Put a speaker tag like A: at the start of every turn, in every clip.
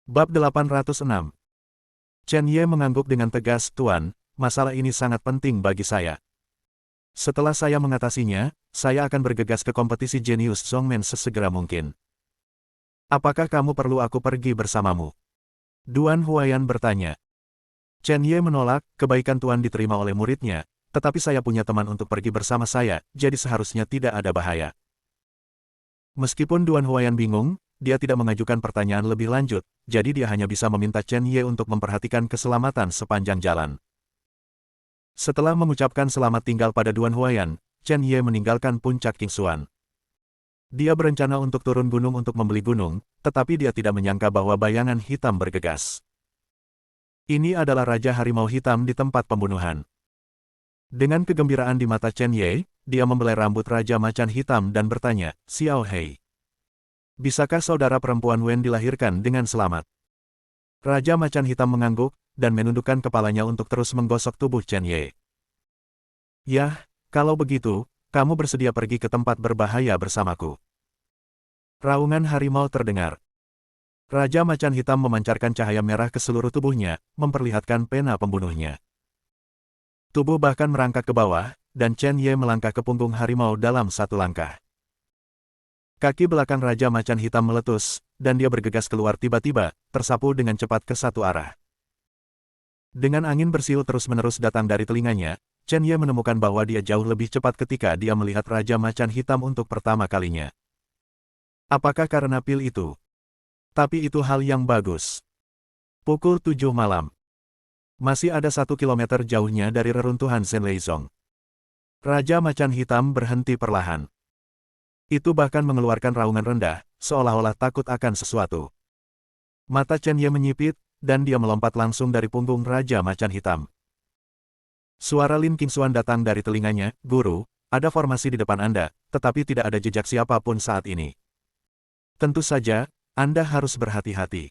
A: Bab 806. Chen Ye mengangguk dengan tegas, "Tuan, masalah ini sangat penting bagi saya. Setelah saya mengatasinya, saya akan bergegas ke kompetisi jenius Zhongmen sesegera mungkin. Apakah kamu perlu aku pergi bersamamu?" Duan Huayan bertanya. Chen Ye menolak, "Kebaikan Tuan diterima oleh muridnya, tetapi saya punya teman untuk pergi bersama saya, jadi seharusnya tidak ada bahaya." Meskipun Duan Huayan bingung, dia tidak mengajukan pertanyaan lebih lanjut, jadi dia hanya bisa meminta Chen Ye untuk memperhatikan keselamatan sepanjang jalan. Setelah mengucapkan selamat tinggal pada Duan Huayan, Chen Ye meninggalkan puncak Qingxuan. Dia berencana untuk turun gunung untuk membeli gunung, tetapi dia tidak menyangka bahwa bayangan hitam bergegas. Ini adalah Raja Harimau Hitam di tempat pembunuhan. Dengan kegembiraan di mata Chen Ye, dia membelai rambut Raja Macan Hitam dan bertanya, "Xiao Hei, bisakah saudara perempuan Wen dilahirkan dengan selamat?" Raja Macan Hitam mengangguk, dan menundukkan kepalanya untuk terus menggosok tubuh Chen Ye. "Yah, kalau begitu, kamu bersedia pergi ke tempat berbahaya bersamaku." Raungan harimau terdengar. Raja Macan Hitam memancarkan cahaya merah ke seluruh tubuhnya, memperlihatkan pena pembunuhnya. Tubuh bahkan merangkak ke bawah, dan Chen Ye melangkah ke punggung harimau dalam satu langkah. Kaki belakang Raja Macan Hitam meletus, dan dia bergegas keluar tiba-tiba, tersapu dengan cepat ke satu arah. Dengan angin bersiul terus-menerus datang dari telinganya, Chen Ye menemukan bahwa dia jauh lebih cepat ketika dia melihat Raja Macan Hitam untuk pertama kalinya. Apakah karena pil itu? Tapi itu hal yang bagus. Pukul 7 malam. Masih ada 1 kilometer jauhnya dari reruntuhan Zhenleizong. Raja Macan Hitam berhenti perlahan. Itu bahkan mengeluarkan raungan rendah, seolah-olah takut akan sesuatu. Mata Chen Ye menyipit, dan dia melompat langsung dari punggung Raja Macan Hitam. Suara Lin Qingxuan datang dari telinganya, "Guru, ada formasi di depan Anda, tetapi tidak ada jejak siapapun saat ini. Tentu saja, Anda harus berhati-hati."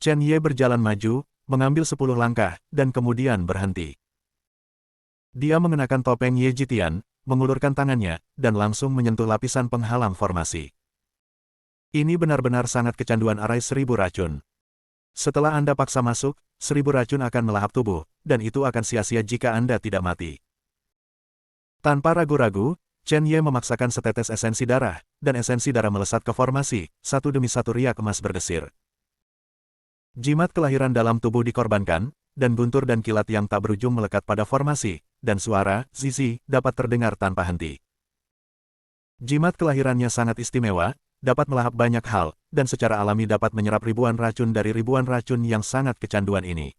A: Chen Ye berjalan maju, mengambil 10 langkah, dan kemudian berhenti. Dia mengenakan topeng Ye Jitian, mengulurkan tangannya, dan langsung menyentuh lapisan penghalang formasi. Ini benar-benar sangat kecanduan arai 1000 racun. Setelah Anda paksa masuk, 1000 racun akan melahap tubuh, dan itu akan sia-sia jika Anda tidak mati. Tanpa ragu-ragu, Chen Ye memaksakan setetes esensi darah, dan esensi darah melesat ke formasi, satu demi satu riak emas berdesir. Jimat kelahiran dalam tubuh dikorbankan, dan guntur dan kilat yang tak berujung melekat pada formasi, dan suara, zizi, dapat terdengar tanpa henti. Jimat kelahirannya sangat istimewa, dapat melahap banyak hal, dan secara alami dapat menyerap ribuan racun dari ribuan racun yang sangat kecanduan ini.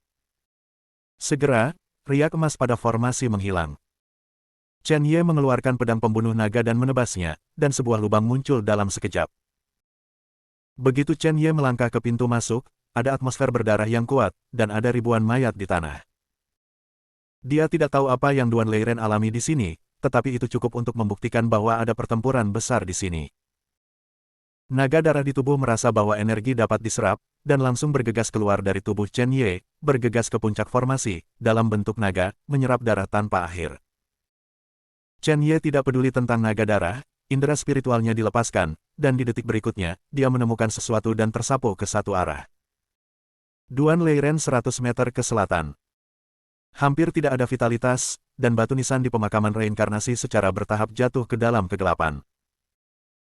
A: Segera, riak emas pada formasi menghilang. Chen Ye mengeluarkan pedang pembunuh naga dan menebasnya, dan sebuah lubang muncul dalam sekejap. Begitu Chen Ye melangkah ke pintu masuk, ada atmosfer berdarah yang kuat, dan ada ribuan mayat di tanah. Dia tidak tahu apa yang Duan Leiren alami di sini, tetapi itu cukup untuk membuktikan bahwa ada pertempuran besar di sini. Naga darah di tubuh merasa bahwa energi dapat diserap, dan langsung bergegas keluar dari tubuh Chen Ye, bergegas ke puncak formasi, dalam bentuk naga, menyerap darah tanpa akhir. Chen Ye tidak peduli tentang naga darah, indera spiritualnya dilepaskan, dan di detik berikutnya, dia menemukan sesuatu dan tersapu ke satu arah. Duan Leiren 100 meter ke selatan. Hampir tidak ada vitalitas, dan batu nisan di pemakaman reinkarnasi secara bertahap jatuh ke dalam kegelapan.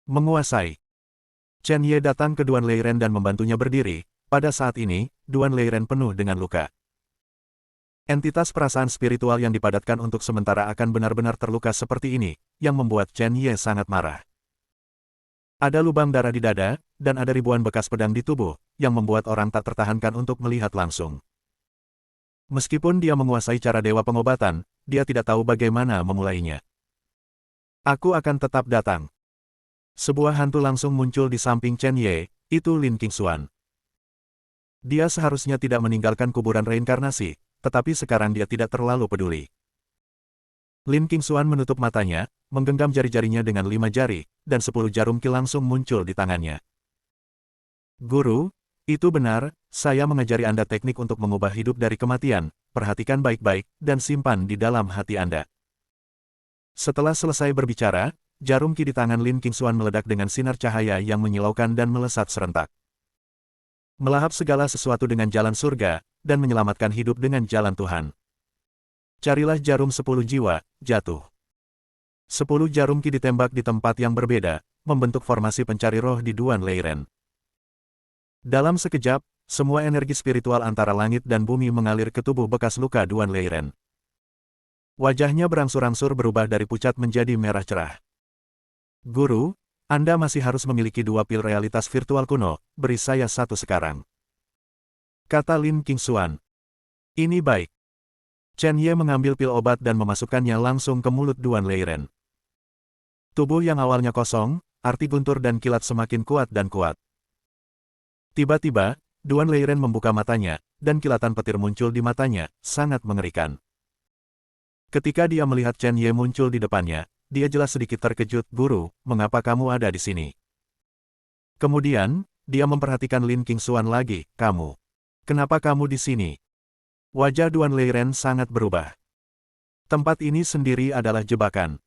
A: Menguasai. Chen Ye datang ke Duan Leiren dan membantunya berdiri. Pada saat ini, Duan Leiren penuh dengan luka. Entitas perasaan spiritual yang dipadatkan untuk sementara akan benar-benar terluka seperti ini, yang membuat Chen Ye sangat marah. Ada lubang darah di dada, dan ada ribuan bekas pedang di tubuh, yang membuat orang tak tertahankan untuk melihat langsung. Meskipun dia menguasai cara dewa pengobatan, dia tidak tahu bagaimana memulainya. "Aku akan tetap datang." Sebuah hantu langsung muncul di samping Chen Ye, itu Lin Qingxuan. Dia seharusnya tidak meninggalkan kuburan reinkarnasi, tetapi sekarang dia tidak terlalu peduli. Lin Qingxuan menutup matanya, menggenggam jari-jarinya dengan 5 jari, dan 10 jarum ki langsung muncul di tangannya. "Guru, itu benar, saya mengajari Anda teknik untuk mengubah hidup dari kematian, perhatikan baik-baik, dan simpan di dalam hati Anda." Setelah selesai berbicara, jarum ki di tangan Lin Qingxuan meledak dengan sinar cahaya yang menyilaukan dan melesat serentak. Melahap segala sesuatu dengan jalan surga, dan menyelamatkan hidup dengan jalan Tuhan. Carilah jarum 10 jiwa, jatuh. 10 jarum ki ditembak di tempat yang berbeda, membentuk formasi pencari roh di Duan Leiren. Dalam sekejap, semua energi spiritual antara langit dan bumi mengalir ke tubuh bekas luka Duan Leiren. Wajahnya berangsur-angsur berubah dari pucat menjadi merah cerah. Guru, Anda masih harus memiliki 2 pil realitas virtual kuno, beri saya 1 sekarang. Kata Lin Qingxuan. Ini baik. Chen Ye mengambil pil obat dan memasukkannya langsung ke mulut Duan Leiren. Tubuh yang awalnya kosong, arti guntur dan kilat semakin kuat dan kuat. Tiba-tiba, Duan Leiren membuka matanya, dan kilatan petir muncul di matanya, sangat mengerikan. Ketika dia melihat Chen Ye muncul di depannya, dia jelas sedikit terkejut. Guru, mengapa kamu ada di sini? Kemudian, dia memperhatikan Lin Qingxuan lagi. Kamu. Kenapa kamu di sini? Wajah Duan Leiren sangat berubah. Tempat ini sendiri adalah jebakan.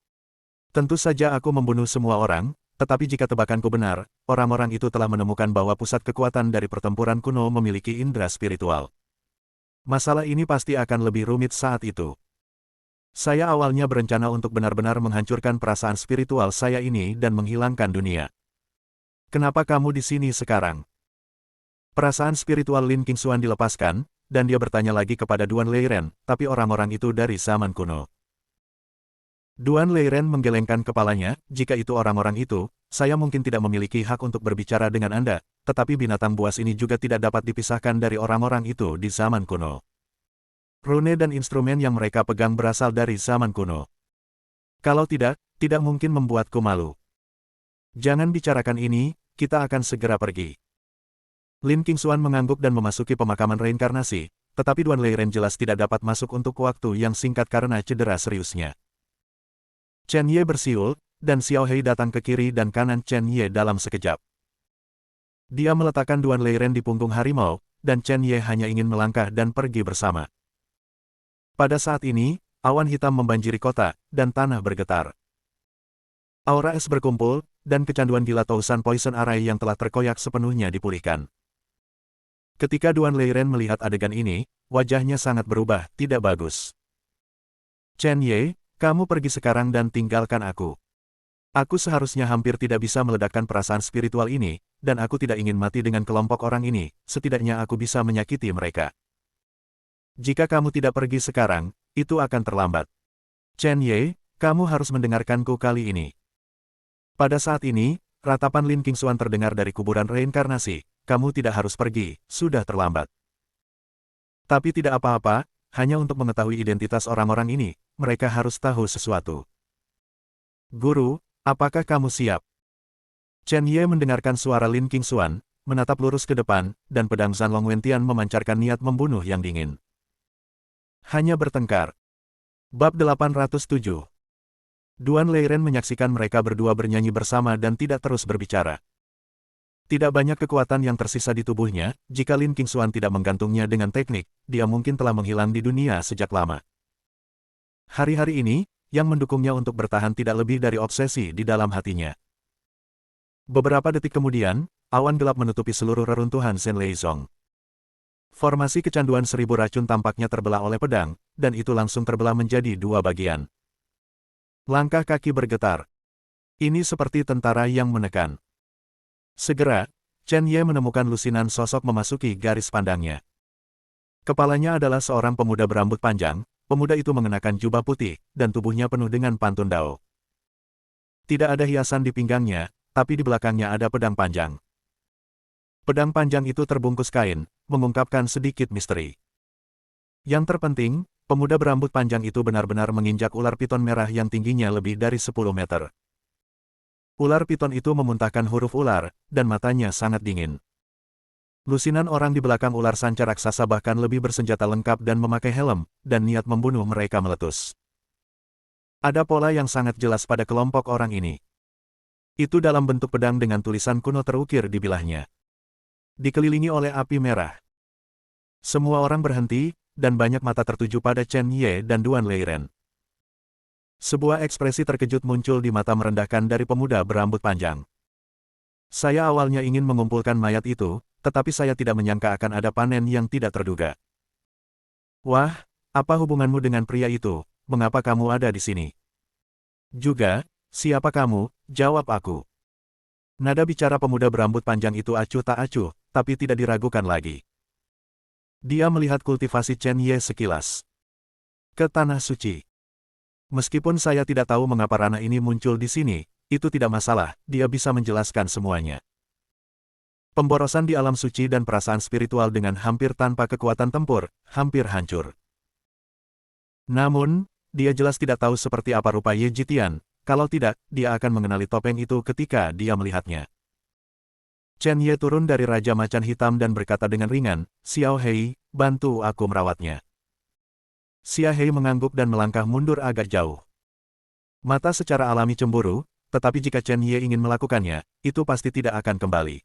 A: Tentu saja aku membunuh semua orang, tetapi jika tebakanku benar, orang-orang itu telah menemukan bahwa pusat kekuatan dari pertempuran kuno memiliki indera spiritual. Masalah ini pasti akan lebih rumit saat itu. Saya awalnya berencana untuk benar-benar menghancurkan perasaan spiritual saya ini dan menghilangkan dunia. Kenapa kamu di sini sekarang? Perasaan spiritual Lin Qingxuan dilepaskan, dan dia bertanya lagi kepada Duan Leiren, tapi orang-orang itu dari zaman kuno. Duan Leiren menggelengkan kepalanya, jika itu orang-orang itu, saya mungkin tidak memiliki hak untuk berbicara dengan Anda, tetapi binatang buas ini juga tidak dapat dipisahkan dari orang-orang itu di zaman kuno. Rune dan instrumen yang mereka pegang berasal dari zaman kuno. Kalau tidak, tidak mungkin membuatku malu. Jangan bicarakan ini, kita akan segera pergi. Lin Qingxuan mengangguk dan memasuki pemakaman reinkarnasi, tetapi Duan Leiren jelas tidak dapat masuk untuk waktu yang singkat karena cedera seriusnya. Chen Ye bersiul, dan Xiao Hei datang ke kiri dan kanan Chen Ye dalam sekejap. Dia meletakkan Duan Leiren di punggung harimau, dan Chen Ye hanya ingin melangkah dan pergi bersama. Pada saat ini, awan hitam membanjiri kota, dan tanah bergetar. Aura es berkumpul, dan kecanduan gila Tousan Poison Array yang telah terkoyak sepenuhnya dipulihkan. Ketika Duan Leiren melihat adegan ini, wajahnya sangat berubah, tidak bagus. Chen Ye, kamu pergi sekarang dan tinggalkan aku. Aku seharusnya hampir tidak bisa meledakkan perasaan spiritual ini, dan aku tidak ingin mati dengan kelompok orang ini, setidaknya aku bisa menyakiti mereka. Jika kamu tidak pergi sekarang, itu akan terlambat. Chen Ye, kamu harus mendengarkanku kali ini. Pada saat ini, ratapan Lin Qingxuan terdengar dari kuburan reinkarnasi. Kamu tidak harus pergi, sudah terlambat. Tapi tidak apa-apa, hanya untuk mengetahui identitas orang-orang ini, mereka harus tahu sesuatu. Guru, apakah kamu siap? Chen Ye mendengarkan suara Lin Qingxuan, menatap lurus ke depan, dan pedang Zanlong Wentian memancarkan niat membunuh yang dingin. Hanya bertengkar. Bab 807. Duan Leiren menyaksikan mereka berdua bernyanyi bersama dan tidak terus berbicara. Tidak banyak kekuatan yang tersisa di tubuhnya, jika Lin Qingxuan tidak menggantungnya dengan teknik, dia mungkin telah menghilang di dunia sejak lama. Hari-hari ini, yang mendukungnya untuk bertahan tidak lebih dari obsesi di dalam hatinya. Beberapa detik kemudian, awan gelap menutupi seluruh reruntuhan Zhen Leizong. Formasi kecanduan 1000 racun tampaknya terbelah oleh pedang, dan itu langsung terbelah menjadi 2 bagian. Langkah kaki bergetar. Ini seperti tentara yang menekan. Segera, Chen Ye menemukan lusinan sosok memasuki garis pandangnya. Kepalanya adalah seorang pemuda berambut panjang, pemuda itu mengenakan jubah putih, dan tubuhnya penuh dengan pantun dao. Tidak ada hiasan di pinggangnya, tapi di belakangnya ada pedang panjang. Pedang panjang itu terbungkus kain, mengungkapkan sedikit misteri. Yang terpenting, pemuda berambut panjang itu benar-benar menginjak ular piton merah yang tingginya lebih dari 10 meter. Ular piton itu memuntahkan huruf ular, dan matanya sangat dingin. Lusinan orang di belakang ular sanca raksasa bahkan lebih bersenjata lengkap dan memakai helm, dan niat membunuh mereka meletus. Ada pola yang sangat jelas pada kelompok orang ini. Itu dalam bentuk pedang dengan tulisan kuno terukir di bilahnya. Dikelilingi oleh api merah. Semua orang berhenti, dan banyak mata tertuju pada Chen Ye dan Duan Leiren. Sebuah ekspresi terkejut muncul di mata merendahkan dari pemuda berambut panjang. Saya awalnya ingin mengumpulkan mayat itu, tetapi saya tidak menyangka akan ada panen yang tidak terduga. Wah, apa hubunganmu dengan pria itu? Mengapa kamu ada di sini? Juga, siapa kamu? Jawab aku. Nada bicara pemuda berambut panjang itu acuh tak acuh, tapi tidak diragukan lagi. Dia melihat kultivasi Chen Ye sekilas. Ke Tanah Suci. Meskipun saya tidak tahu mengapa ranah ini muncul di sini, itu tidak masalah, dia bisa menjelaskan semuanya. Pemborosan di alam suci dan perasaan spiritual dengan hampir tanpa kekuatan tempur, hampir hancur. Namun, dia jelas tidak tahu seperti apa rupa Ye Jitian, kalau tidak, dia akan mengenali topeng itu ketika dia melihatnya. Chen Ye turun dari Raja Macan Hitam dan berkata dengan ringan, "Xiao Hei, bantu aku merawatnya." Xiao Hei mengangguk dan melangkah mundur agak jauh. Mata secara alami cemburu, tetapi jika Chen Ye ingin melakukannya, itu pasti tidak akan kembali.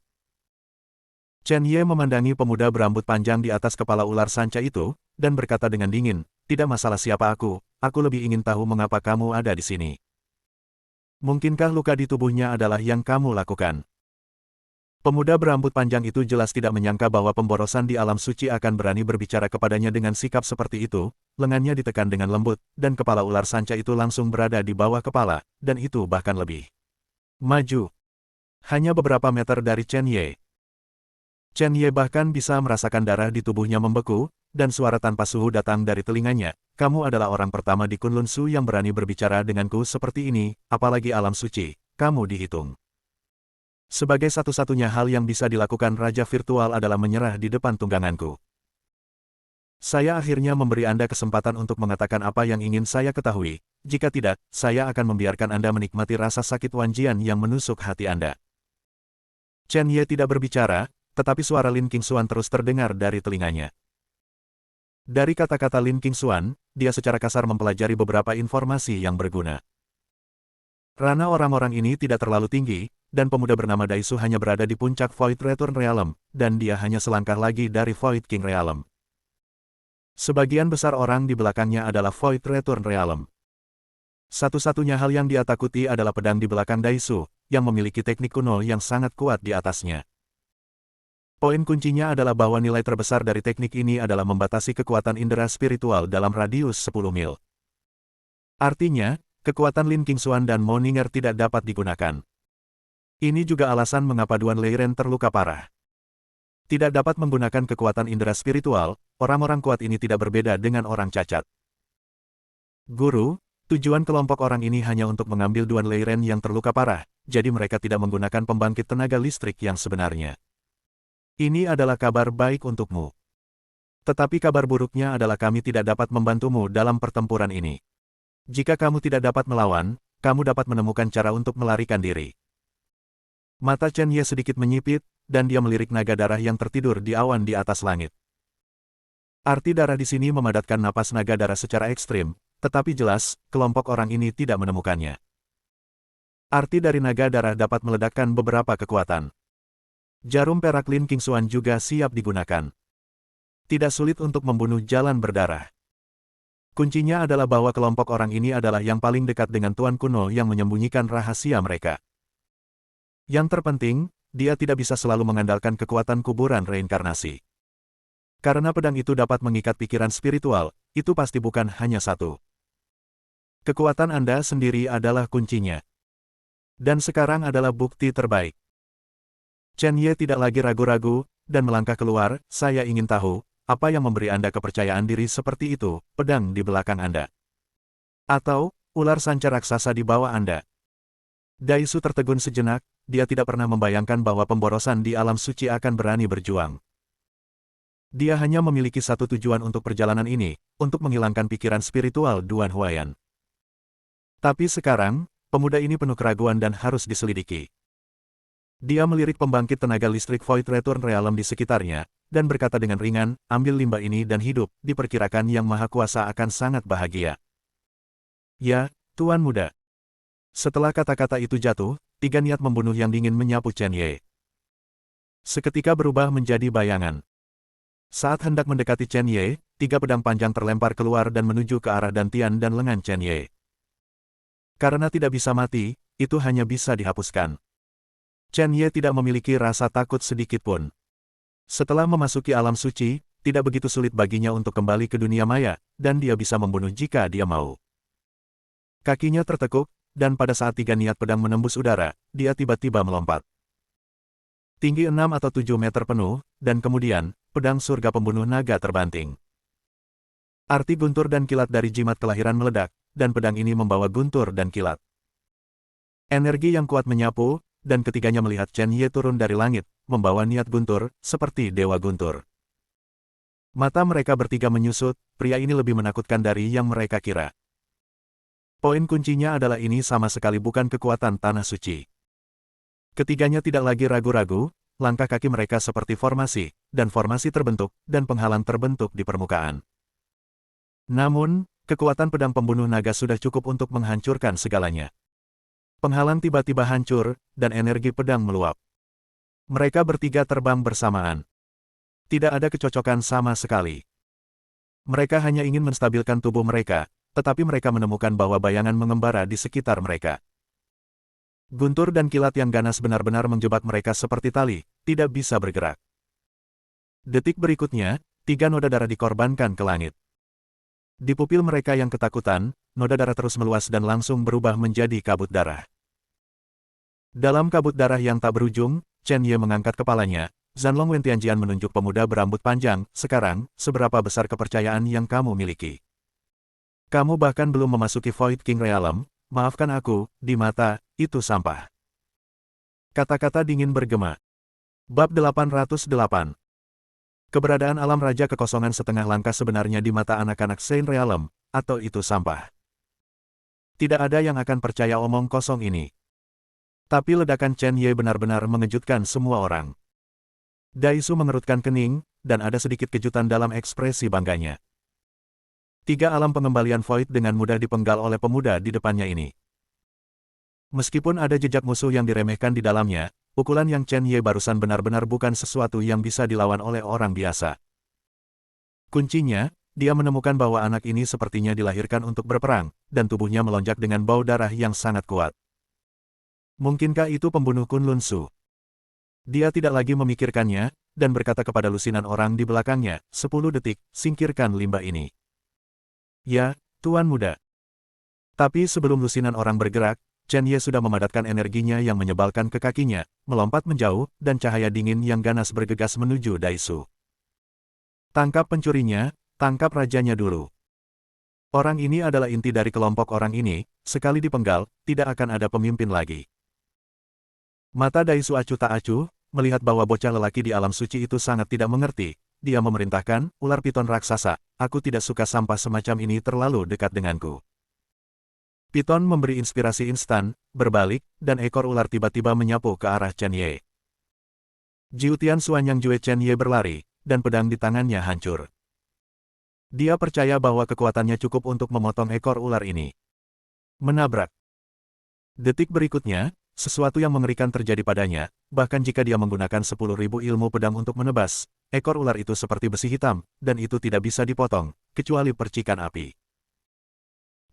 A: Chen Ye memandangi pemuda berambut panjang di atas kepala ular sanca itu, dan berkata dengan dingin, "Tidak masalah siapa aku lebih ingin tahu mengapa kamu ada di sini. Mungkinkah luka di tubuhnya adalah yang kamu lakukan?" Pemuda berambut panjang itu jelas tidak menyangka bahwa pemborosan di alam suci akan berani berbicara kepadanya dengan sikap seperti itu, lengannya ditekan dengan lembut, dan kepala ular sanca itu langsung berada di bawah kepala, dan itu bahkan lebih maju. Hanya beberapa meter dari Chen Ye. Chen Ye bahkan bisa merasakan darah di tubuhnya membeku, dan suara tanpa suhu datang dari telinganya. "Kamu adalah orang pertama di Kunlun Su yang berani berbicara denganku seperti ini, apalagi alam suci, kamu dihitung. Sebagai satu-satunya hal yang bisa dilakukan Raja Virtual adalah menyerah di depan tungganganku. Saya akhirnya memberi Anda kesempatan untuk mengatakan apa yang ingin saya ketahui, jika tidak, saya akan membiarkan Anda menikmati rasa sakit Wanjian yang menusuk hati Anda." Chen Ye tidak berbicara, tetapi suara Lin Qingxuan terus terdengar dari telinganya. Dari kata-kata Lin Qingxuan, dia secara kasar mempelajari beberapa informasi yang berguna. Ranah orang-orang ini tidak terlalu tinggi, dan pemuda bernama Daisu hanya berada di puncak Void Return Realm, dan dia hanya selangkah lagi dari Void King Realm. Sebagian besar orang di belakangnya adalah Void Return Realm. Satu-satunya hal yang dia takuti adalah pedang di belakang Daisu, yang memiliki teknik kuno yang sangat kuat di atasnya. Poin kuncinya adalah bahwa nilai terbesar dari teknik ini adalah membatasi kekuatan indera spiritual dalam radius 10 mil. Artinya, kekuatan Lin Qingxuan dan Mo Ning'er tidak dapat digunakan. Ini juga alasan mengapa Duan Leiren terluka parah. Tidak dapat menggunakan kekuatan indera spiritual, orang-orang kuat ini tidak berbeda dengan orang cacat. "Guru, tujuan kelompok orang ini hanya untuk mengambil Duan Leiren yang terluka parah, jadi mereka tidak menggunakan pembangkit tenaga listrik yang sebenarnya. Ini adalah kabar baik untukmu. Tetapi kabar buruknya adalah kami tidak dapat membantumu dalam pertempuran ini. Jika kamu tidak dapat melawan, kamu dapat menemukan cara untuk melarikan diri." Mata Chen Ye sedikit menyipit, dan dia melirik naga darah yang tertidur di awan di atas langit. Arti darah di sini memadatkan napas naga darah secara ekstrim, tetapi jelas, kelompok orang ini tidak menemukannya. Arti dari naga darah dapat meledakkan beberapa kekuatan. Jarum perak Lin Qingxuan juga siap digunakan. Tidak sulit untuk membunuh jalan berdarah. Kuncinya adalah bahwa kelompok orang ini adalah yang paling dekat dengan Tuan Kuno yang menyembunyikan rahasia mereka. Yang terpenting, dia tidak bisa selalu mengandalkan kekuatan kuburan reinkarnasi. Karena pedang itu dapat mengikat pikiran spiritual, itu pasti bukan hanya satu. Kekuatan Anda sendiri adalah kuncinya. Dan sekarang adalah bukti terbaik. Chen Ye tidak lagi ragu-ragu, dan melangkah keluar. "Saya ingin tahu, apa yang memberi Anda kepercayaan diri seperti itu, pedang di belakang Anda? Atau, ular sanca raksasa di bawah Anda?" Daisu tertegun sejenak, dia tidak pernah membayangkan bahwa pemborosan di alam suci akan berani berjuang. Dia hanya memiliki satu tujuan untuk perjalanan ini, untuk menghilangkan pikiran spiritual Duan Huayan. Tapi sekarang, pemuda ini penuh keraguan dan harus diselidiki. Dia melirik pembangkit tenaga listrik Void Return Realm di sekitarnya, dan berkata dengan ringan, "Ambil limbah ini dan hidup, diperkirakan Yang Maha Kuasa akan sangat bahagia." "Ya, Tuan Muda." Setelah kata-kata itu jatuh, tiga niat membunuh yang dingin menyapu Chen Ye. Seketika berubah menjadi bayangan. Saat hendak mendekati Chen Ye, tiga pedang panjang terlempar keluar dan menuju ke arah dantian dan lengan Chen Ye. Karena tidak bisa mati, itu hanya bisa dihapuskan. Chen Ye tidak memiliki rasa takut sedikit pun. Setelah memasuki alam suci, tidak begitu sulit baginya untuk kembali ke dunia maya, dan dia bisa membunuh jika dia mau. Kakinya tertekuk, dan pada saat tiga niat pedang menembus udara, dia tiba-tiba melompat. Tinggi 6 atau 7 meter penuh, dan kemudian, pedang surga pembunuh naga terbanting. Arti guntur dan kilat dari jimat kelahiran meledak, dan pedang ini membawa guntur dan kilat. Energi yang kuat menyapu, dan ketiganya melihat Chen Ye turun dari langit, membawa niat guntur, seperti dewa guntur. Mata mereka bertiga menyusut, pria ini lebih menakutkan dari yang mereka kira. Poin kuncinya adalah ini sama sekali bukan kekuatan tanah suci. Ketiganya tidak lagi ragu-ragu, langkah kaki mereka seperti formasi, dan formasi terbentuk, dan penghalang terbentuk di permukaan. Namun, kekuatan pedang pembunuh naga sudah cukup untuk menghancurkan segalanya. Penghalang tiba-tiba hancur, dan energi pedang meluap. Mereka bertiga terbang bersamaan. Tidak ada kecocokan sama sekali. Mereka hanya ingin menstabilkan tubuh mereka, tetapi mereka menemukan bahwa bayangan mengembara di sekitar mereka. Guntur dan kilat yang ganas benar-benar menjebak mereka seperti tali, tidak bisa bergerak. Detik berikutnya, 3 noda darah dikorbankan ke langit. Di pupil mereka yang ketakutan, noda darah terus meluas dan langsung berubah menjadi kabut darah. Dalam kabut darah yang tak berujung, Chen Ye mengangkat kepalanya. Zanlong Wentianjian menunjuk pemuda berambut panjang. Sekarang, seberapa besar kepercayaan yang kamu miliki? Kamu bahkan belum memasuki Void King Realm, maafkan aku, di mata, itu sampah. Kata-kata dingin bergema. Bab 808. Keberadaan alam raja kekosongan setengah langkah sebenarnya di mata anak-anak Saint Realm, atau itu sampah. Tidak ada yang akan percaya omong kosong ini. Tapi ledakan Chen Ye benar-benar mengejutkan semua orang. Daisu mengerutkan kening, dan ada sedikit kejutan dalam ekspresi bangganya. 3 alam pengembalian Void dengan mudah dipenggal oleh pemuda di depannya ini. Meskipun ada jejak musuh yang diremehkan di dalamnya, pukulan yang Chen Ye barusan benar-benar bukan sesuatu yang bisa dilawan oleh orang biasa. Kuncinya, dia menemukan bahwa anak ini sepertinya dilahirkan untuk berperang, dan tubuhnya melonjak dengan bau darah yang sangat kuat. Mungkinkah itu pembunuh Kunlun Su? Dia tidak lagi memikirkannya, dan berkata kepada lusinan orang di belakangnya, 10 detik, singkirkan limbah ini. Ya, Tuan Muda. Tapi sebelum lusinan orang bergerak, Chen Ye sudah memadatkan energinya yang menyebalkan ke kakinya, melompat menjauh, dan cahaya dingin yang ganas bergegas menuju Daisu. Tangkap pencurinya, tangkap rajanya dulu. Orang ini adalah inti dari kelompok orang ini, sekali dipenggal, tidak akan ada pemimpin lagi. Mata Daisu acuh tak acuh, melihat bahwa bocah lelaki di alam suci itu sangat tidak mengerti. Dia memerintahkan, ular piton raksasa, aku tidak suka sampah semacam ini terlalu dekat denganku. Piton memberi inspirasi instan, berbalik, dan ekor ular tiba-tiba menyapu ke arah Chen Ye. Jiutian Suanyang Jue Chen Ye berlari, dan pedang di tangannya hancur. Dia percaya bahwa kekuatannya cukup untuk memotong ekor ular ini. Menabrak. Detik berikutnya, sesuatu yang mengerikan terjadi padanya, bahkan jika dia menggunakan 10.000 ilmu pedang untuk menebas, ekor ular itu seperti besi hitam, dan itu tidak bisa dipotong, kecuali percikan api.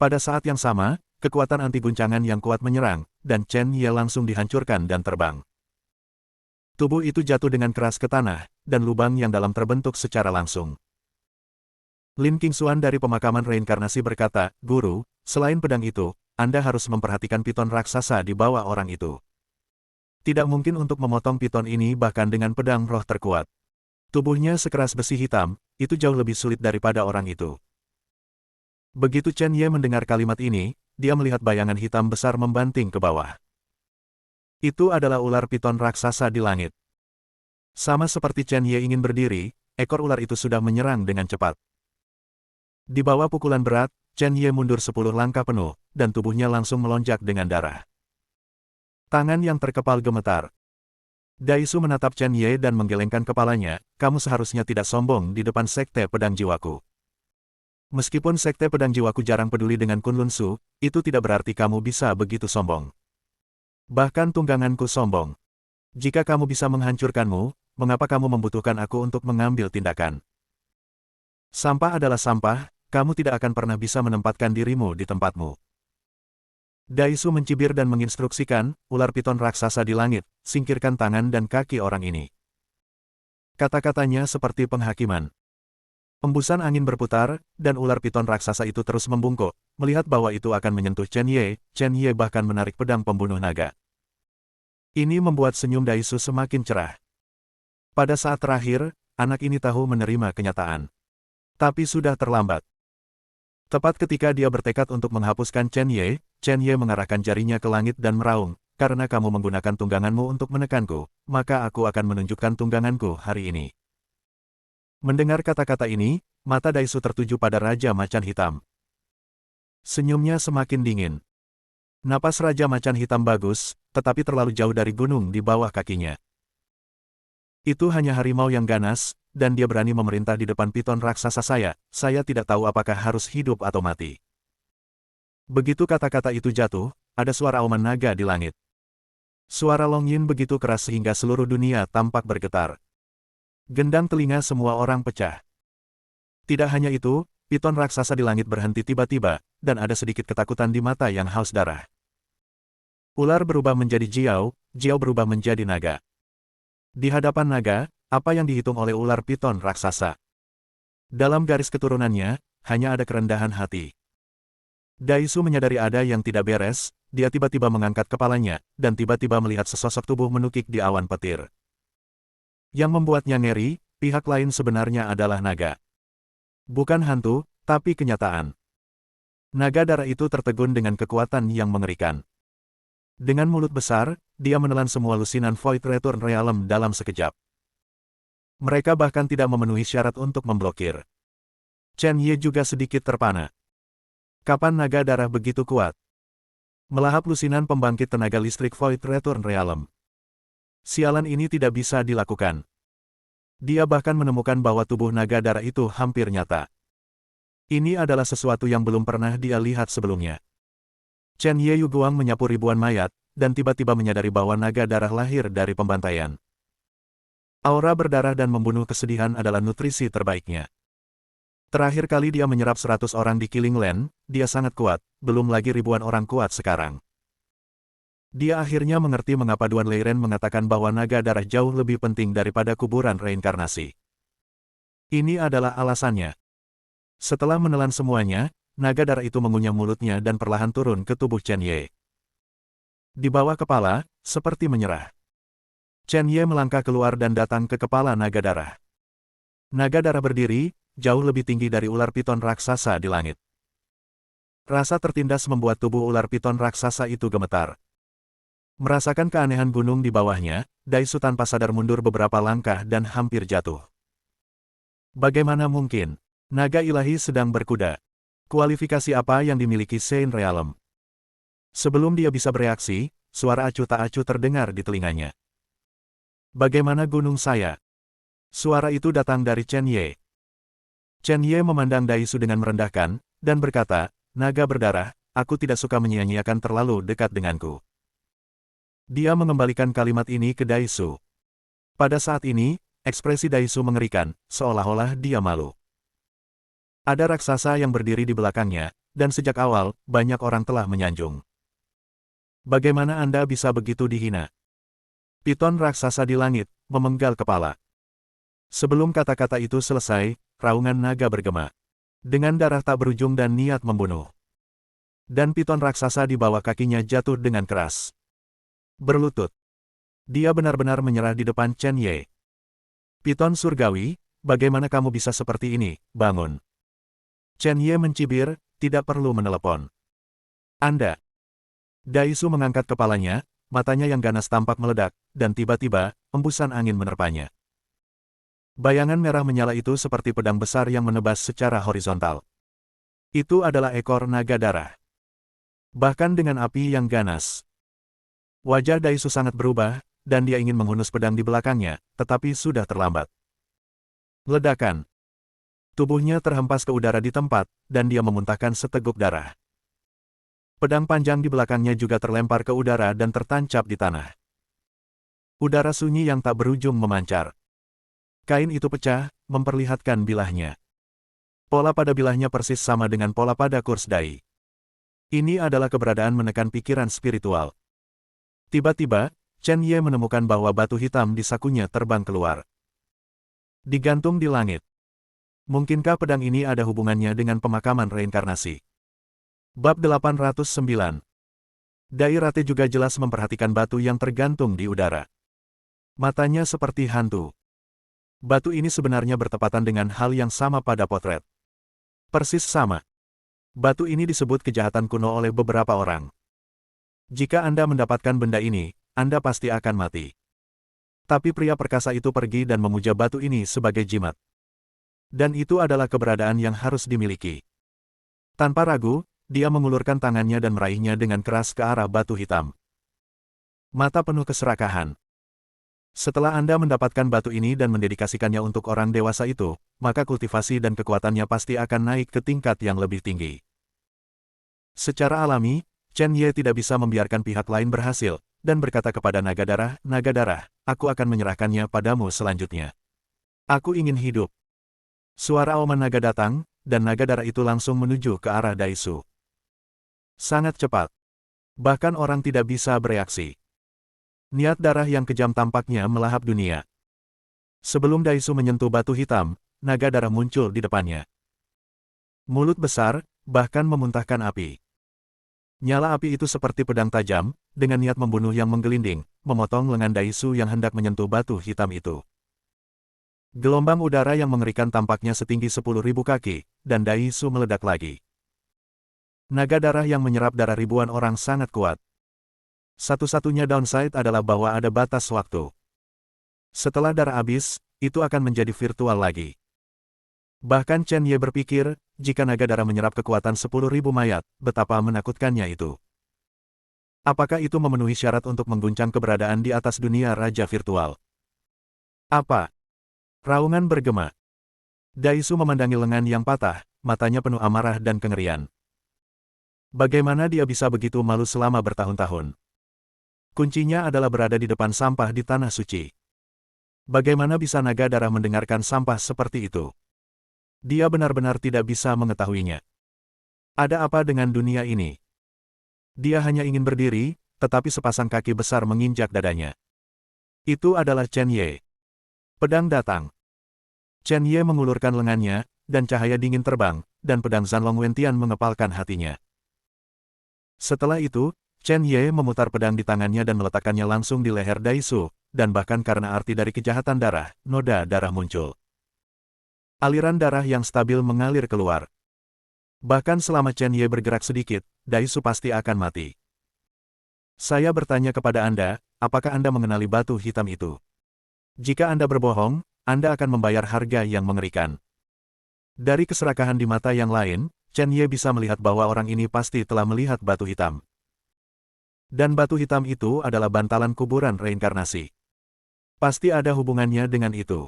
A: Pada saat yang sama, kekuatan anti guncangan yang kuat menyerang, dan Chen Ye langsung dihancurkan dan terbang. Tubuh itu jatuh dengan keras ke tanah, dan lubang yang dalam terbentuk secara langsung. Lin Qingxuan dari pemakaman reinkarnasi berkata, Guru, selain pedang itu, Anda harus memperhatikan piton raksasa di bawah orang itu. Tidak mungkin untuk memotong piton ini bahkan dengan pedang roh terkuat. Tubuhnya sekeras besi hitam, itu jauh lebih sulit daripada orang itu. Begitu Chen Ye mendengar kalimat ini, dia melihat bayangan hitam besar membanting ke bawah. Itu adalah ular piton raksasa di langit. Sama seperti Chen Ye ingin berdiri, ekor ular itu sudah menyerang dengan cepat. Di bawah pukulan berat, Chen Ye mundur 10 langkah penuh, dan tubuhnya langsung melonjak dengan darah. Tangan yang terkepal gemetar. Daisu menatap Chen Ye dan menggelengkan kepalanya, kamu seharusnya tidak sombong di depan sekte pedang jiwaku. Meskipun sekte pedang jiwaku jarang peduli dengan Kunlun Su, itu tidak berarti kamu bisa begitu sombong. Bahkan tungganganku sombong. Jika kamu bisa menghancurkanmu, mengapa kamu membutuhkan aku untuk mengambil tindakan? Sampah adalah sampah, kamu tidak akan pernah bisa menempatkan dirimu di tempatmu. Daisu mencibir dan menginstruksikan, ular piton raksasa di langit, singkirkan tangan dan kaki orang ini. Kata-katanya seperti penghakiman. Embusan angin berputar, dan ular piton raksasa itu terus membungkuk. Melihat bahwa itu akan menyentuh Chen Ye bahkan menarik pedang pembunuh naga. Ini membuat senyum Daisu semakin cerah. Pada saat terakhir, anak ini tahu menerima kenyataan. Tapi sudah terlambat. Tepat ketika dia bertekad untuk menghapuskan Chen Ye mengarahkan jarinya ke langit dan meraung, "Karena kamu menggunakan tungganganmu untuk menekanku, maka aku akan menunjukkan tungganganku hari ini." Mendengar kata-kata ini, mata Daisu tertuju pada Raja Macan Hitam. Senyumnya semakin dingin. Napas Raja Macan Hitam bagus, tetapi terlalu jauh dari gunung di bawah kakinya. Itu hanya harimau yang ganas, dan dia berani memerintah di depan piton raksasa saya tidak tahu apakah harus hidup atau mati. Begitu kata-kata itu jatuh, ada suara auman naga di langit. Suara Long Yin begitu keras sehingga seluruh dunia tampak bergetar. Gendang telinga semua orang pecah. Tidak hanya itu, piton raksasa di langit berhenti tiba-tiba, dan ada sedikit ketakutan di mata yang haus darah. Ular berubah menjadi Jiao berubah menjadi naga. Di hadapan naga, apa yang dihitung oleh ular piton raksasa? Dalam garis keturunannya, hanya ada kerendahan hati. Daisu menyadari ada yang tidak beres, dia tiba-tiba mengangkat kepalanya, dan tiba-tiba melihat sesosok tubuh menukik di awan petir. Yang membuatnya ngeri, pihak lain sebenarnya adalah naga. Bukan hantu, tapi kenyataan. Naga darah itu tertegun dengan kekuatan yang mengerikan. Dengan mulut besar, dia menelan semua lusinan Void Return Realm dalam sekejap. Mereka bahkan tidak memenuhi syarat untuk memblokir. Chen Ye juga sedikit terpana. Kapan naga darah begitu kuat? Melahap lusinan pembangkit tenaga listrik Void Return Realm. Sialan ini tidak bisa dilakukan. Dia bahkan menemukan bahwa tubuh naga darah itu hampir nyata. Ini adalah sesuatu yang belum pernah dia lihat sebelumnya. Chen Ye Yuguang menyapu ribuan mayat, dan tiba-tiba menyadari bahwa naga darah lahir dari pembantaian. Aura berdarah dan membunuh kesedihan adalah nutrisi terbaiknya. Terakhir kali dia menyerap 100 orang di Killing Land, dia sangat kuat, belum lagi ribuan orang kuat sekarang. Dia akhirnya mengerti mengapa Duan Leiren mengatakan bahwa naga darah jauh lebih penting daripada kuburan reinkarnasi. Ini adalah alasannya. Setelah menelan semuanya, naga darah itu mengunyah mulutnya dan perlahan turun ke tubuh Chen Ye. Di bawah kepala, seperti menyerah. Chen Ye melangkah keluar dan datang ke kepala naga darah. Naga darah berdiri, jauh lebih tinggi dari ular piton raksasa di langit. Rasa tertindas membuat tubuh ular piton raksasa itu gemetar. Merasakan keanehan gunung di bawahnya, Daisu tanpa sadar mundur beberapa langkah dan hampir jatuh. Bagaimana mungkin? Naga ilahi sedang berkuda. Kualifikasi apa yang dimiliki Saint Realm? Sebelum dia bisa bereaksi, suara acuh tak acuh terdengar di telinganya. Bagaimana gunung saya? Suara itu datang dari Chen Ye. Chen Ye memandang Daisu dengan merendahkan, dan berkata, "Naga berdarah, aku tidak suka menyia-nyiakan terlalu dekat denganku." Dia mengembalikan kalimat ini ke Daisu. Pada saat ini, ekspresi Daisu mengerikan, seolah-olah dia malu. Ada raksasa yang berdiri di belakangnya, dan sejak awal, banyak orang telah menyanjung. Bagaimana Anda bisa begitu dihina? Piton raksasa di langit, memenggal kepala. Sebelum kata-kata itu selesai, raungan naga bergema. Dengan darah tak berujung dan niat membunuh. Dan piton raksasa di bawah kakinya jatuh dengan keras. Berlutut. Dia benar-benar menyerah di depan Chen Ye. Piton surgawi, bagaimana kamu bisa seperti ini, bangun. Chen Ye mencibir, tidak perlu menelepon. Anda. Daisu mengangkat kepalanya, matanya yang ganas tampak meledak, dan tiba-tiba, embusan angin menerpanya. Bayangan merah menyala itu seperti pedang besar yang menebas secara horizontal. Itu adalah ekor naga darah. Bahkan dengan api yang ganas. Wajah Daisu sangat berubah, dan dia ingin menghunus pedang di belakangnya, tetapi sudah terlambat. Ledakan. Tubuhnya terhempas ke udara di tempat, dan dia memuntahkan seteguk darah. Pedang panjang di belakangnya juga terlempar ke udara dan tertancap di tanah. Udara sunyi yang tak berujung memancar. Kain itu pecah, memperlihatkan bilahnya. Pola pada bilahnya persis sama dengan pola pada kurs dai. Ini adalah keberadaan menekan pikiran spiritual. Tiba-tiba, Chen Ye menemukan bahwa batu hitam di sakunya terbang keluar. Digantung di langit. Mungkinkah pedang ini ada hubungannya dengan pemakaman reinkarnasi? Bab 809. Dai Rate juga jelas memperhatikan batu yang tergantung di udara. Matanya seperti hantu. Batu ini sebenarnya bertepatan dengan hal yang sama pada potret. Persis sama. Batu ini disebut kejahatan kuno oleh beberapa orang. Jika Anda mendapatkan benda ini, Anda pasti akan mati. Tapi pria perkasa itu pergi dan memuja batu ini sebagai jimat. Dan itu adalah keberadaan yang harus dimiliki. Tanpa ragu, dia mengulurkan tangannya dan meraihnya dengan keras ke arah batu hitam. Mata penuh keserakahan. Setelah Anda mendapatkan batu ini dan mendedikasikannya untuk orang dewasa itu, maka kultivasi dan kekuatannya pasti akan naik ke tingkat yang lebih tinggi. Secara alami, Chen Ye tidak bisa membiarkan pihak lain berhasil, dan berkata kepada Naga Darah, aku akan menyerahkannya padamu selanjutnya. Aku ingin hidup. Suara auman naga datang, dan Naga Darah itu langsung menuju ke arah Daisu. Sangat cepat. Bahkan orang tidak bisa bereaksi. Niat darah yang kejam tampaknya melahap dunia. Sebelum Daisu menyentuh batu hitam, Naga Darah muncul di depannya. Mulut besar, bahkan memuntahkan api. Nyala api itu seperti pedang tajam, dengan niat membunuh yang menggelinding, memotong lengan Daisu yang hendak menyentuh batu hitam itu. Gelombang udara yang mengerikan tampaknya setinggi 10.000 kaki, dan Daisu meledak lagi. Naga darah yang menyerap darah ribuan orang sangat kuat. Satu-satunya downside adalah bahwa ada batas waktu. Setelah darah habis, itu akan menjadi virtual lagi. Bahkan Chen Ye berpikir, jika naga darah menyerap kekuatan 10.000 mayat, betapa menakutkannya itu. Apakah itu memenuhi syarat untuk mengguncang keberadaan di atas dunia raja virtual? Apa? Raungan bergema. Daisu memandangi lengan yang patah, matanya penuh amarah dan kengerian. Bagaimana dia bisa begitu malu selama bertahun-tahun? Kuncinya adalah berada di depan sampah di tanah suci. Bagaimana bisa naga darah mendengarkan sampah seperti itu? Dia benar-benar tidak bisa mengetahuinya. Ada apa dengan dunia ini? Dia hanya ingin berdiri, tetapi sepasang kaki besar menginjak dadanya. Itu adalah Chen Ye. Pedang datang. Chen Ye mengulurkan lengannya, dan cahaya dingin terbang, dan pedang Zanlong Wentian mengepalkan hatinya. Setelah itu, Chen Ye memutar pedang di tangannya dan meletakkannya langsung di leher Daisu, dan bahkan karena arti dari kejahatan darah, noda darah muncul. Aliran darah yang stabil mengalir keluar. Bahkan selama Chen Ye bergerak sedikit, Daisu pasti akan mati. Saya bertanya kepada Anda, apakah Anda mengenali batu hitam itu? Jika Anda berbohong, Anda akan membayar harga yang mengerikan. Dari keserakahan di mata yang lain, Chen Ye bisa melihat bahwa orang ini pasti telah melihat batu hitam. Dan batu hitam itu adalah bantalan kuburan reinkarnasi. Pasti ada hubungannya dengan itu.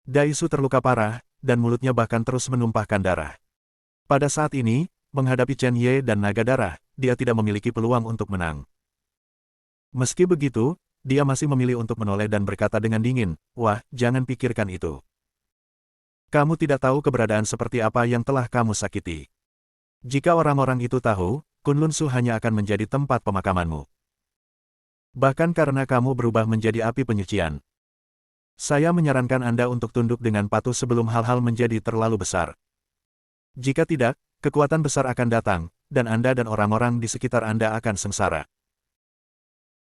A: Daisu terluka parah, dan mulutnya bahkan terus menumpahkan darah. Pada saat ini, menghadapi Chen Ye dan naga darah, dia tidak memiliki peluang untuk menang. Meski begitu, dia masih memilih untuk menoleh dan berkata dengan dingin, "Wah, jangan pikirkan itu. Kamu tidak tahu keberadaan seperti apa yang telah kamu sakiti. Jika orang-orang itu tahu, Kunlun Su hanya akan menjadi tempat pemakamanmu. Bahkan karena kamu berubah menjadi api penyucian. Saya menyarankan Anda untuk tunduk dengan patuh sebelum hal-hal menjadi terlalu besar. Jika tidak, kekuatan besar akan datang, dan Anda dan orang-orang di sekitar Anda akan sengsara."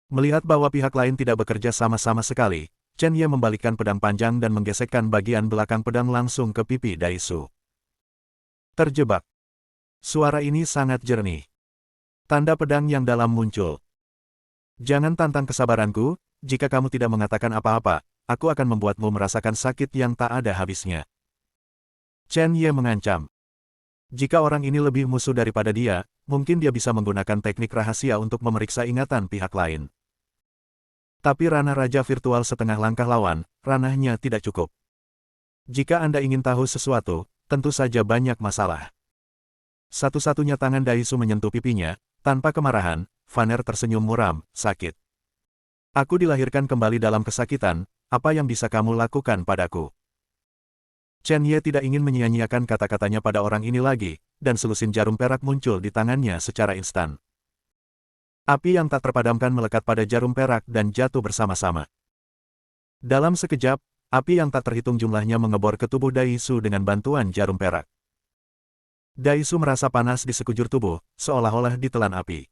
A: Melihat bahwa pihak lain tidak bekerja sama-sama sekali, Chen Ye membalikkan pedang panjang dan menggesekkan bagian belakang pedang langsung ke pipi Daisu. Terjebak. Suara ini sangat jernih. Tanda pedang yang dalam muncul. Jangan tantang kesabaranku, jika kamu tidak mengatakan apa-apa, aku akan membuatmu merasakan sakit yang tak ada habisnya. Chen Ye mengancam. Jika orang ini lebih musuh daripada dia, mungkin dia bisa menggunakan teknik rahasia untuk memeriksa ingatan pihak lain. Tapi ranah raja virtual setengah langkah lawan, ranahnya tidak cukup. Jika Anda ingin tahu sesuatu, tentu saja banyak masalah. Satu-satunya tangan Daisu menyentuh pipinya, tanpa kemarahan, Vaner tersenyum muram, sakit. Aku dilahirkan kembali dalam kesakitan, apa yang bisa kamu lakukan padaku? Chen Ye tidak ingin menyia-nyiakan kata-katanya pada orang ini lagi, dan selusin jarum perak muncul di tangannya secara instan. Api yang tak terpadamkan melekat pada jarum perak dan jatuh bersama-sama. Dalam sekejap, Api yang tak terhitung jumlahnya mengebor ke tubuh Daisu dengan bantuan jarum perak. Daisu merasa panas di sekujur tubuh, seolah-olah ditelan api.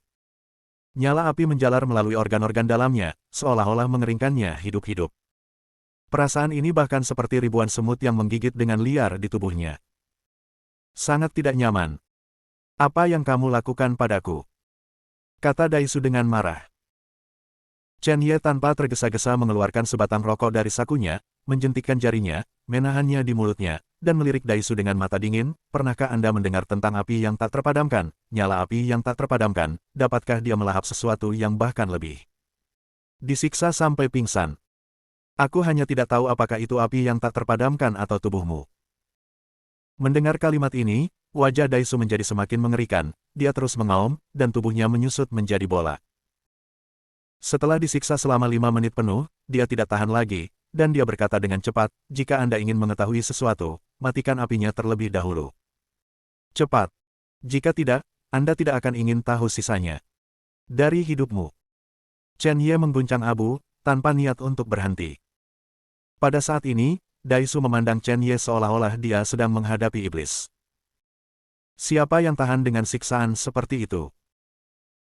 A: Nyala api menjalar melalui organ-organ dalamnya, seolah-olah mengeringkannya hidup-hidup. Perasaan ini bahkan seperti ribuan semut yang menggigit dengan liar di tubuhnya. Sangat tidak nyaman. Apa yang kamu lakukan padaku? Kata Daisu dengan marah. Chen Ye tanpa tergesa-gesa mengeluarkan sebatang rokok dari sakunya, menjentikkan jarinya, menahannya di mulutnya, dan melirik Daisu dengan mata dingin. Pernahkah Anda mendengar tentang api yang tak terpadamkan? Nyala api yang tak terpadamkan, dapatkah dia melahap sesuatu yang bahkan lebih? Disiksa sampai pingsan. Aku hanya tidak tahu apakah itu api yang tak terpadamkan atau tubuhmu. Mendengar kalimat ini, wajah Daisu menjadi semakin mengerikan, dia terus mengaum, dan tubuhnya menyusut menjadi bola. Setelah disiksa selama 5 menit penuh, dia tidak tahan lagi, dan dia berkata dengan cepat, jika Anda ingin mengetahui sesuatu, matikan apinya terlebih dahulu. Cepat. Jika tidak, Anda tidak akan ingin tahu sisanya. Dari hidupmu. Chen Ye mengguncang abu, tanpa niat untuk berhenti. Pada saat ini, Daisu memandang Chen Ye seolah-olah dia sedang menghadapi iblis. Siapa yang tahan dengan siksaan seperti itu?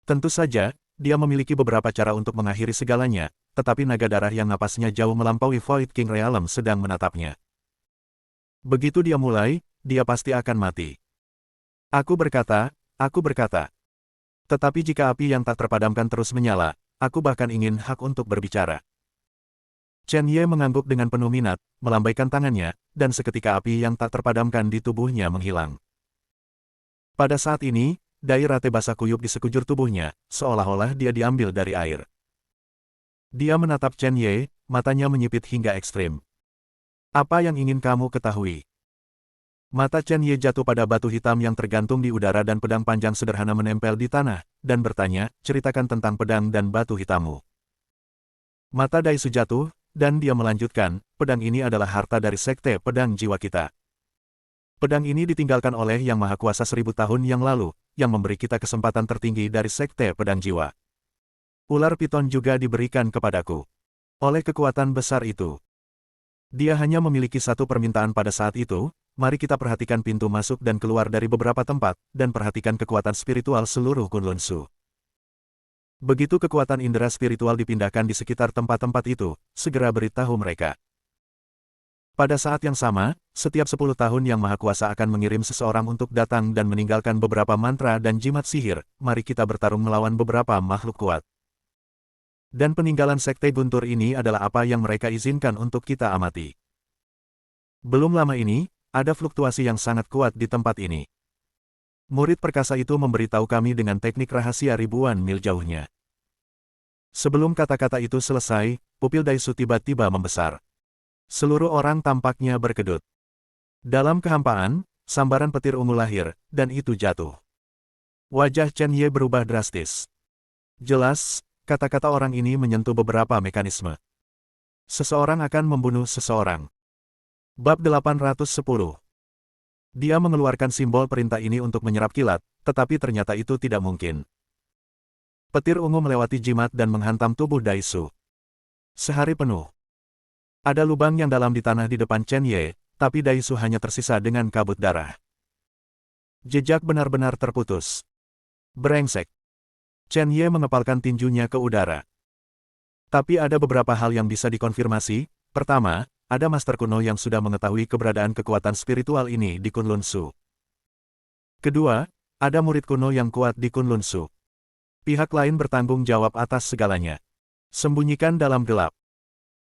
A: Tentu saja, dia memiliki beberapa cara untuk mengakhiri segalanya, tetapi naga darah yang napasnya jauh melampaui Void King Realm sedang menatapnya. Begitu dia mulai, dia pasti akan mati. Aku berkata. Tetapi jika api yang tak terpadamkan terus menyala, aku bahkan ingin hak untuk berbicara. Chen Ye mengangguk dengan penuh minat, melambaikan tangannya, dan seketika api yang tak terpadamkan di tubuhnya menghilang. Pada saat ini, dai rate basah kuyup di sekujur tubuhnya, seolah-olah dia diambil dari air. Dia menatap Chen Ye, matanya menyipit hingga ekstrim. Apa yang ingin kamu ketahui? Mata Chen Ye jatuh pada batu hitam yang tergantung di udara dan pedang panjang sederhana menempel di tanah, dan bertanya, ceritakan tentang pedang dan batu hitammu. Mata Daisu jatuh, dan dia melanjutkan, pedang ini adalah harta dari sekte pedang jiwa kita. Pedang ini ditinggalkan oleh Yang Maha Kuasa 1000 tahun yang lalu, yang memberi kita kesempatan tertinggi dari sekte pedang jiwa. Ular piton juga diberikan kepadaku. Oleh kekuatan besar itu. Dia hanya memiliki satu permintaan pada saat itu, mari kita perhatikan pintu masuk dan keluar dari beberapa tempat, dan perhatikan kekuatan spiritual seluruh Kunlun Shu. Begitu kekuatan indera spiritual dipindahkan di sekitar tempat-tempat itu, segera beritahu mereka. Pada saat yang sama, setiap 10 tahun Yang Maha Kuasa akan mengirim seseorang untuk datang dan meninggalkan beberapa mantra dan jimat sihir, mari kita bertarung melawan beberapa makhluk kuat. Dan peninggalan sekte guntur ini adalah apa yang mereka izinkan untuk kita amati. Belum lama ini, ada fluktuasi yang sangat kuat di tempat ini. Murid perkasa itu memberitahu kami dengan teknik rahasia ribuan mil jauhnya. Sebelum kata-kata itu selesai, pupil Daisu tiba-tiba membesar. Seluruh orang tampaknya berkedut. Dalam kehampaan, sambaran petir ungu lahir, dan itu jatuh. Wajah Chen Ye berubah drastis. Jelas, kata-kata orang ini menyentuh beberapa mekanisme. Seseorang akan membunuh seseorang. Bab 810. Dia mengeluarkan simbol perintah ini untuk menyerap kilat, tetapi ternyata itu tidak mungkin. Petir ungu melewati jimat dan menghantam tubuh Daisu. Sehari penuh. Ada lubang yang dalam di tanah di depan Chen Ye, tapi Daisu hanya tersisa dengan kabut darah. Jejak benar-benar terputus. Brengsek. Chen Ye mengepalkan tinjunya ke udara. Tapi ada beberapa hal yang bisa dikonfirmasi. Pertama, ada master kuno yang sudah mengetahui keberadaan kekuatan spiritual ini di Kunlun Shu. Kedua, ada murid kuno yang kuat di Kunlun Shu. Pihak lain bertanggung jawab atas segalanya. Sembunyikan dalam gelap.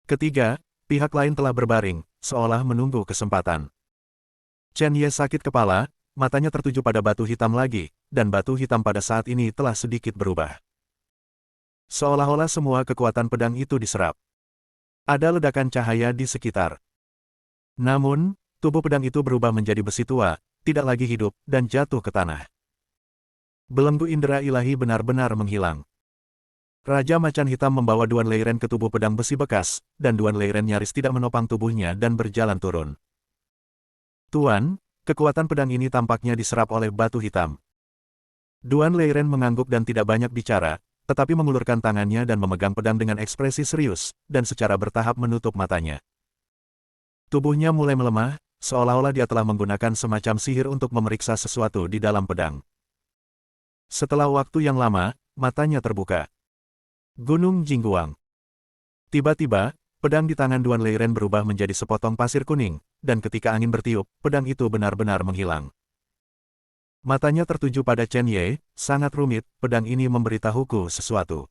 A: Ketiga, pihak lain telah berbaring, seolah menunggu kesempatan. Chen Ye sakit kepala, matanya tertuju pada batu hitam lagi, dan batu hitam pada saat ini telah sedikit berubah. Seolah-olah semua kekuatan pedang itu diserap. Ada ledakan cahaya di sekitar. Namun, tubuh pedang itu berubah menjadi besi tua, tidak lagi hidup, dan jatuh ke tanah. Belenggu indera ilahi benar-benar menghilang. Raja Macan Hitam membawa Duan Leiren ke tubuh pedang besi bekas, dan Duan Leiren nyaris tidak menopang tubuhnya dan berjalan turun. Tuan, kekuatan pedang ini tampaknya diserap oleh batu hitam. Duan Leiren mengangguk dan tidak banyak bicara, tetapi mengulurkan tangannya dan memegang pedang dengan ekspresi serius, dan secara bertahap menutup matanya. Tubuhnya mulai melemah, seolah-olah dia telah menggunakan semacam sihir untuk memeriksa sesuatu di dalam pedang. Setelah waktu yang lama, matanya terbuka. Gunung Jingguang. Tiba-tiba, pedang di tangan Duan Leiren berubah menjadi sepotong pasir kuning, dan ketika angin bertiup, pedang itu benar-benar menghilang. Matanya tertuju pada Chen Ye, sangat rumit, pedang ini memberitahuku sesuatu.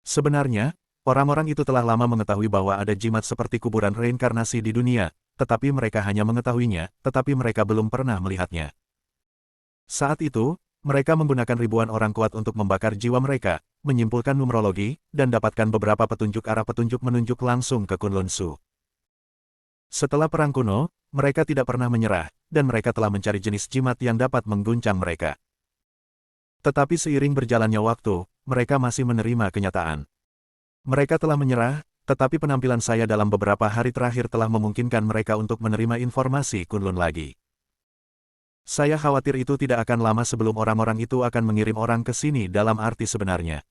A: Sebenarnya, orang-orang itu telah lama mengetahui bahwa ada jimat seperti kuburan reinkarnasi di dunia, tetapi mereka hanya mengetahuinya, tetapi mereka belum pernah melihatnya. Saat itu, mereka menggunakan ribuan orang kuat untuk membakar jiwa mereka, menyimpulkan numerologi, dan dapatkan beberapa petunjuk arah petunjuk menunjuk langsung ke Kunlun Su. Setelah perang kuno, mereka tidak pernah menyerah, dan mereka telah mencari jenis jimat yang dapat mengguncang mereka. Tetapi seiring berjalannya waktu, mereka masih menerima kenyataan. Mereka telah menyerah, tetapi penampilan saya dalam beberapa hari terakhir telah memungkinkan mereka untuk menerima informasi Kunlun lagi. Saya khawatir itu tidak akan lama sebelum orang-orang itu akan mengirim orang ke sini dalam arti sebenarnya.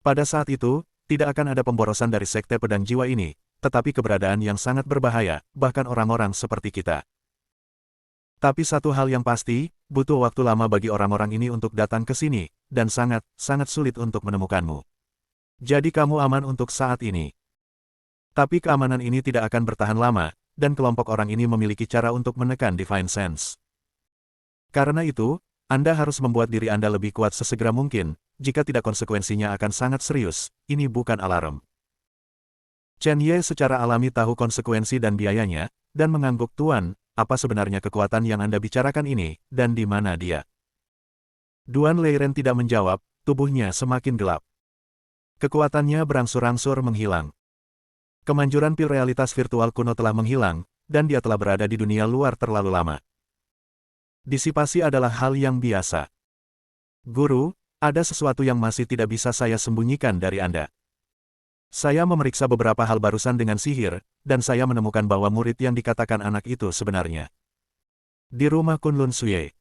A: Pada saat itu, tidak akan ada pemborosan dari sekte pedang jiwa ini, tetapi keberadaan yang sangat berbahaya, bahkan orang-orang seperti kita. Tapi satu hal yang pasti, butuh waktu lama bagi orang-orang ini untuk datang ke sini, dan sangat sulit untuk menemukanmu. Jadi kamu aman untuk saat ini. Tapi keamanan ini tidak akan bertahan lama, dan kelompok orang ini memiliki cara untuk menekan Divine Sense. Karena itu, Anda harus membuat diri Anda lebih kuat sesegera mungkin, jika tidak konsekuensinya akan sangat serius, ini bukan alarm. Chen Ye secara alami tahu konsekuensi dan biayanya, dan mengangguk, Tuan, apa sebenarnya kekuatan yang Anda bicarakan ini, dan di mana dia? Duan Leiren tidak menjawab, tubuhnya semakin gelap. Kekuatannya berangsur-angsur menghilang. Kemanjuran pil realitas virtual kuno telah menghilang, dan dia telah berada di dunia luar terlalu lama. Disipasi adalah hal yang biasa. Guru, ada sesuatu yang masih tidak bisa saya sembunyikan dari Anda. Saya memeriksa beberapa hal barusan dengan sihir, dan saya menemukan bahwa murid yang dikatakan anak itu sebenarnya di rumah Kunlun Suye.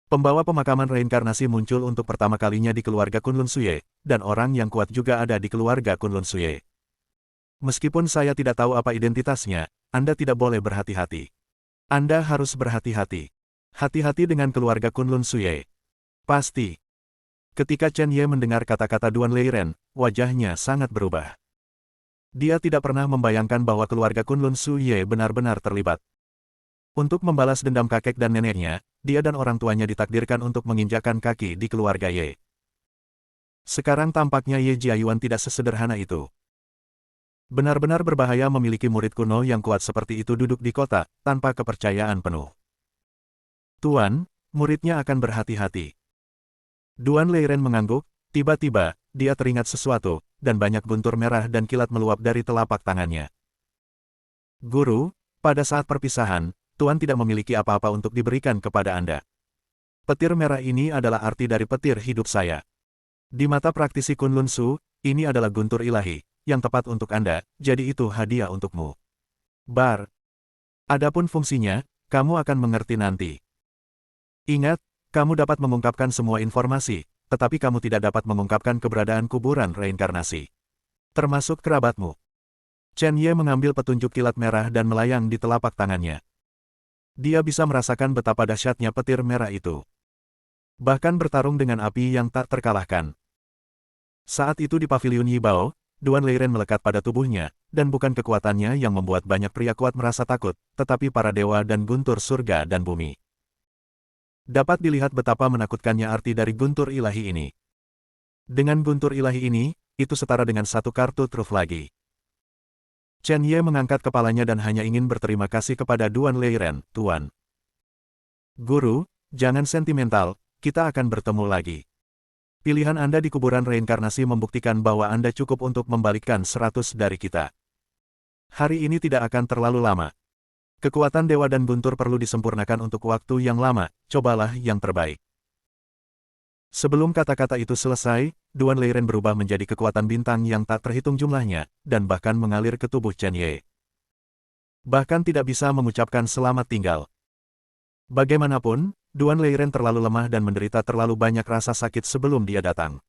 A: Pembawa pemakaman reinkarnasi muncul untuk pertama kalinya di keluarga Kunlun Suye, dan orang yang kuat juga ada di keluarga Kunlun Suye. Meskipun saya tidak tahu apa identitasnya, Anda tidak boleh berhati-hati. Anda harus berhati-hati. Hati-hati dengan keluarga Kunlun Suye. Pasti. Ketika Chen Ye mendengar kata-kata Duan Leiren, wajahnya sangat berubah. Dia tidak pernah membayangkan bahwa keluarga Kunlun Suye benar-benar terlibat. Untuk membalas dendam kakek dan neneknya, dia dan orang tuanya ditakdirkan untuk menginjakkan kaki di keluarga Ye. Sekarang tampaknya Ye Jiayuan tidak sesederhana itu. Benar-benar berbahaya memiliki murid kuno yang kuat seperti itu duduk di kota, tanpa kepercayaan penuh. Tuan, muridnya akan berhati-hati. Duan Leiren mengangguk, tiba-tiba, dia teringat sesuatu, dan banyak guntur merah dan kilat meluap dari telapak tangannya. Guru, pada saat perpisahan, Tuan tidak memiliki apa-apa untuk diberikan kepada Anda. Petir merah ini adalah arti dari petir hidup saya. Di mata praktisi Kunlun Su, ini adalah guntur ilahi, yang tepat untuk Anda, jadi itu hadiah untukmu. Bar. Adapun fungsinya, kamu akan mengerti nanti. Ingat, kamu dapat mengungkapkan semua informasi, tetapi kamu tidak dapat mengungkapkan keberadaan kuburan reinkarnasi. Termasuk kerabatmu. Chen Ye mengambil petunjuk kilat merah dan melayang di telapak tangannya. Dia bisa merasakan betapa dahsyatnya petir merah itu. Bahkan bertarung dengan api yang tak terkalahkan. Saat itu di pavilion Yibao, Duan Leiren melekat pada tubuhnya, dan bukan kekuatannya yang membuat banyak pria kuat merasa takut, tetapi para dewa dan guntur surga dan bumi. Dapat dilihat betapa menakutkannya arti dari guntur ilahi ini. Dengan guntur ilahi ini, itu setara dengan satu kartu truf lagi. Chen Ye mengangkat kepalanya dan hanya ingin berterima kasih kepada Duan Leiren, Tuan. Guru, jangan sentimental, kita akan bertemu lagi. Pilihan Anda di kuburan reinkarnasi membuktikan bahwa Anda cukup untuk membalikkan 100 dari kita. Hari ini tidak akan terlalu lama. Kekuatan dewa dan guntur perlu disempurnakan untuk waktu yang lama, cobalah yang terbaik. Sebelum kata-kata itu selesai, Duan Leiren berubah menjadi kekuatan bintang yang tak terhitung jumlahnya, dan bahkan mengalir ke tubuh Chen Ye. Bahkan tidak bisa mengucapkan selamat tinggal. Bagaimanapun, Duan Leiren terlalu lemah dan menderita terlalu banyak rasa sakit sebelum dia datang.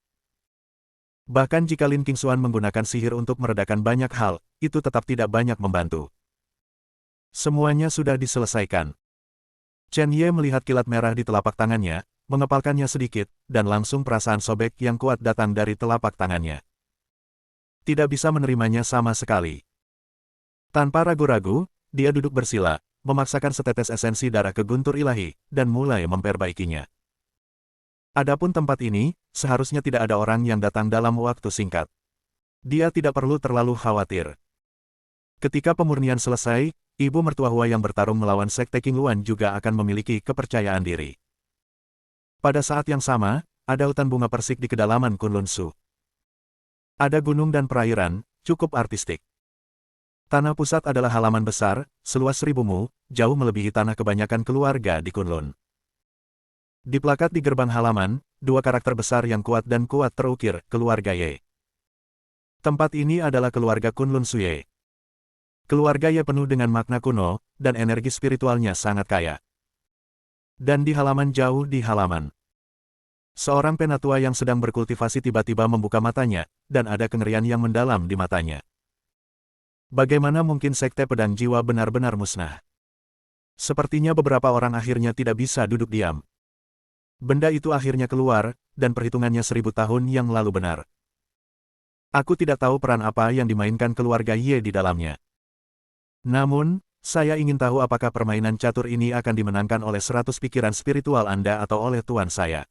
A: Bahkan jika Lin Qingxuan menggunakan sihir untuk meredakan banyak hal, itu tetap tidak banyak membantu. Semuanya sudah diselesaikan. Chen Ye melihat kilat merah di telapak tangannya, mengepalkannya sedikit, dan langsung perasaan sobek yang kuat datang dari telapak tangannya. Tidak bisa menerimanya sama sekali. Tanpa ragu-ragu, dia duduk bersila, memaksakan setetes esensi darah ke guntur ilahi, dan mulai memperbaikinya. Adapun tempat ini, seharusnya tidak ada orang yang datang dalam waktu singkat. Dia tidak perlu terlalu khawatir. Ketika pemurnian selesai, ibu mertua Hua yang bertarung melawan Sekte King Luan juga akan memiliki kepercayaan diri. Pada saat yang sama, ada hutan bunga persik di kedalaman Kunlun Su. Ada gunung dan perairan, cukup artistik. Tanah pusat adalah halaman besar, seluas 1000 mu, jauh melebihi tanah kebanyakan keluarga di Kunlun. Di plakat di gerbang halaman, dua karakter besar yang kuat dan kuat terukir, keluarga Ye. Tempat ini adalah keluarga Kunlun Su Ye. Keluarga Ye penuh dengan makna kuno, dan energi spiritualnya sangat kaya. Dan di halaman jauh di halaman, seorang penatua yang sedang berkultivasi tiba-tiba membuka matanya, dan ada kengerian yang mendalam di matanya. Bagaimana mungkin Sekte Pedang Jiwa benar-benar musnah? Sepertinya beberapa orang akhirnya tidak bisa duduk diam. Benda itu akhirnya keluar, dan perhitungannya 1000 tahun yang lalu benar. Aku tidak tahu peran apa yang dimainkan keluarga Ye di dalamnya. Namun, saya ingin tahu apakah permainan catur ini akan dimenangkan oleh 100 pikiran spiritual Anda atau oleh tuan saya.